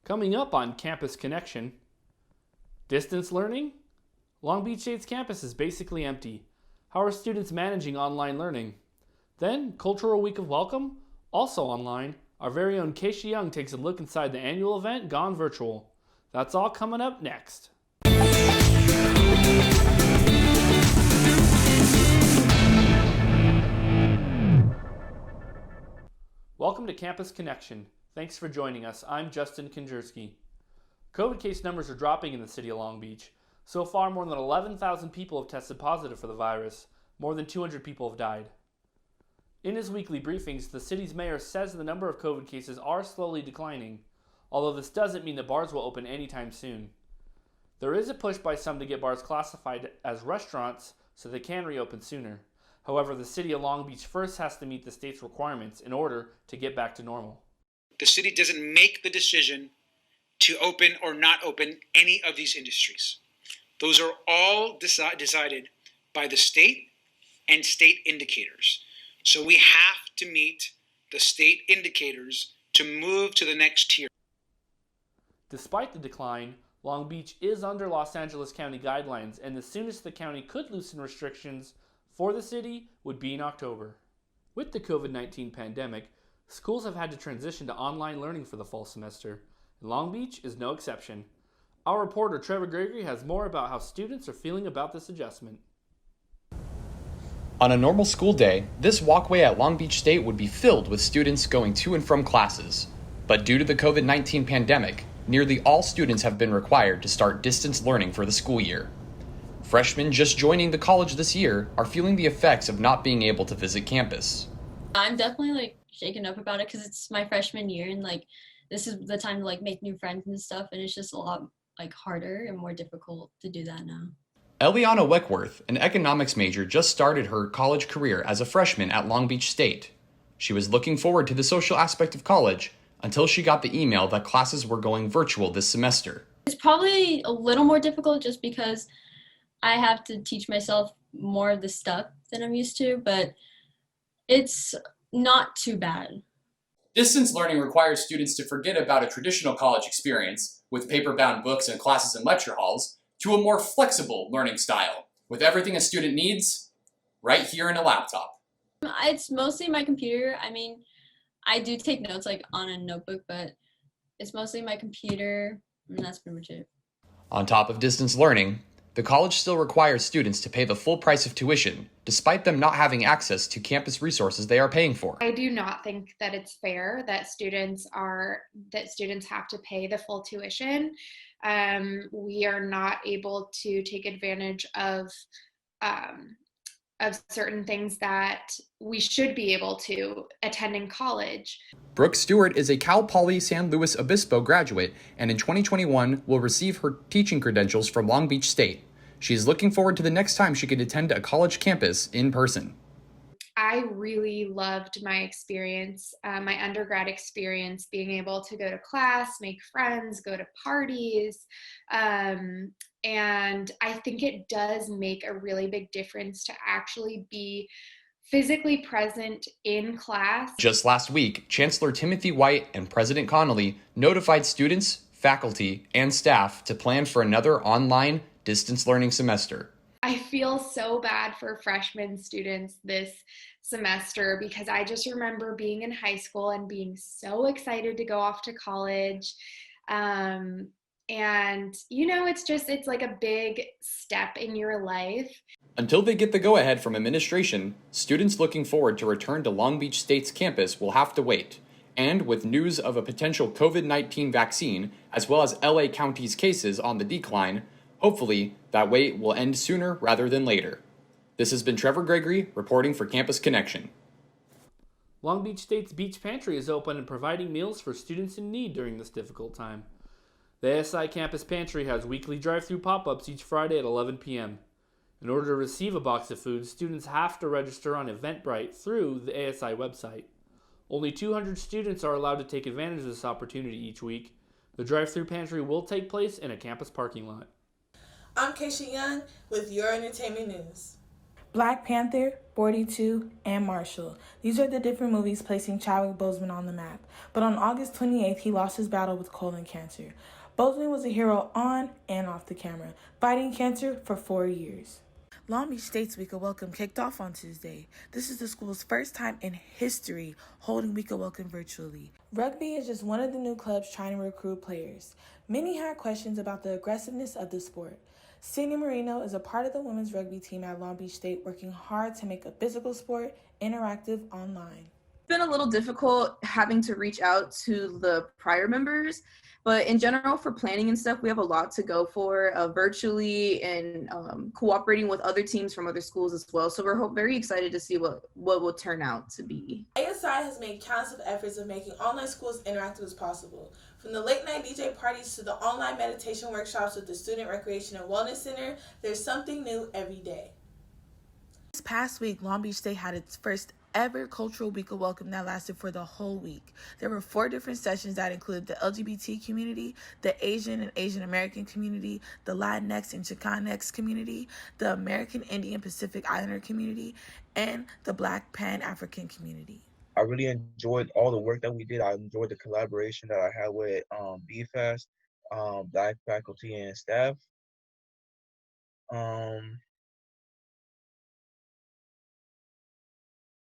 Coming up on Campus Connection, distance learning? Long Beach State's campus is basically empty. How are students managing online learning? Then, Cultural Week of Welcome? Also online, our very own Keisha Young takes a look inside the annual event gone virtual. That's all coming up next. Welcome to Campus Connection. Thanks for joining us. I'm Justin Konjerski. COVID case numbers are dropping in the city of Long Beach. So far, more than 11,000 people have tested positive for the virus. More than 200 people have died. In his weekly briefings, the city's mayor says the number of COVID cases are slowly declining, although this doesn't mean that bars will open anytime soon. There is a push by some to get bars classified as restaurants so they can reopen sooner. However, the city of Long Beach first has to meet the state's requirements in order to get back to normal. The city doesn't make the decision to open or not open any of these industries. Those are all decided by the state and state indicators. So we have to meet the state indicators to move to the next tier. Despite the decline, Long Beach is under Los Angeles County guidelines, and the soonest the county could loosen restrictions for the city would be in October. With the COVID-19 pandemic, schools have had to transition to online learning for the fall semester, and Long Beach is no exception. Our reporter Trevor Gregory has more about how students are feeling about this adjustment. On a normal school day, this walkway at Long Beach State would be filled with students going to and from classes. But due to the COVID-19 pandemic, nearly all students have been required to start distance learning for the school year. Freshmen just joining the college this year are feeling the effects of not being able to visit campus. I'm definitely shaken up about it because it's my freshman year and this is the time to make new friends and stuff, and it's just a lot harder and more difficult to do that now. Eliana Weckworth, an economics major, just started her college career as a freshman at Long Beach State. She was looking forward to the social aspect of college until she got the email that classes were going virtual this semester. It's probably a little more difficult just because I have to teach myself more of the stuff than I'm used to, but it's not too bad. Distance learning requires students to forget about a traditional college experience with paper-bound books and classes in lecture halls to a more flexible learning style with everything a student needs right here in a laptop. It's mostly my computer. I do take notes on a notebook, but it's mostly my computer, and that's pretty much it. On top of distance learning, the college still requires students to pay the full price of tuition, despite them not having access to campus resources they are paying for. I do not think that it's fair that students have to pay the full tuition. We are not able to take advantage of certain things that we should be able to attending college. Brooke Stewart is a Cal Poly San Luis Obispo graduate and in 2021 will receive her teaching credentials from Long Beach State. She is looking forward to the next time she could attend a college campus in person. I really loved my experience, my undergrad experience, being able to go to class, make friends, go to parties. And I think it does make a really big difference to actually be physically present in class. Just last week, Chancellor Timothy White and President Connolly notified students, faculty, and staff to plan for another online distance learning semester. I feel so bad for freshman students this semester because I just remember being in high school and being so excited to go off to college. And it's like a big step in your life. Until they get the go-ahead from administration, students looking forward to return to Long Beach State's campus will have to wait. And with news of a potential COVID-19 vaccine, as well as LA County's cases on the decline, hopefully that wait will end sooner rather than later. This has been Trevor Gregory reporting for Campus Connection. Long Beach State's Beach Pantry is open and providing meals for students in need during this difficult time. The ASI Campus Pantry has weekly drive-through pop-ups each Friday at 11 p.m. In order to receive a box of food, students have to register on Eventbrite through the ASI website. Only 200 students are allowed to take advantage of this opportunity each week. The drive-through pantry will take place in a campus parking lot. I'm Keisha Young with your entertainment news. Black Panther, 42, and Marshall. These are the different movies placing Chadwick Boseman on the map. But on August 28th, he lost his battle with colon cancer. Boseman was a hero on and off the camera, fighting cancer for 4 years. Long Beach State's Week of Welcome kicked off on Tuesday. This is the school's first time in history holding Week of Welcome virtually. Rugby is just one of the new clubs trying to recruit players. Many had questions about the aggressiveness of the sport. Sydney Marino is a part of the women's rugby team at Long Beach State, working hard to make a physical sport interactive online. It's been a little difficult having to reach out to the prior members, but in general for planning and stuff, we have a lot to go for virtually and cooperating with other teams from other schools as well. So we're very excited to see what will turn out to be. ASI has made countless efforts of making online schools interactive as possible. From the late night DJ parties to the online meditation workshops with the Student Recreation and Wellness Center, there's something new every day. This past week, Long Beach State had its first ever cultural week of welcome that lasted for the whole week. There were 4 different sessions that included the LGBT community, the Asian and Asian American community, the Latinx and Chicanx community, the American Indian Pacific Islander community, and the Black Pan-African community. I really enjoyed all the work that we did. I enjoyed the collaboration that I had with BFAST, Black faculty and staff.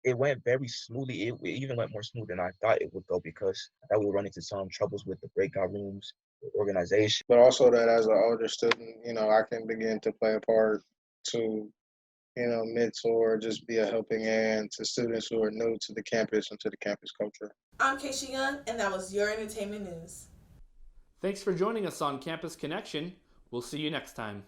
It went very smoothly. It even went more smooth than I thought it would go, because I would run into some troubles with the breakout rooms, the organization. But also that as an older student, I can begin to play a part to, mentor, just be a helping hand to students who are new to the campus and to the campus culture. I'm Keisha Young, and that was your entertainment news. Thanks for joining us on Campus Connection. We'll see you next time.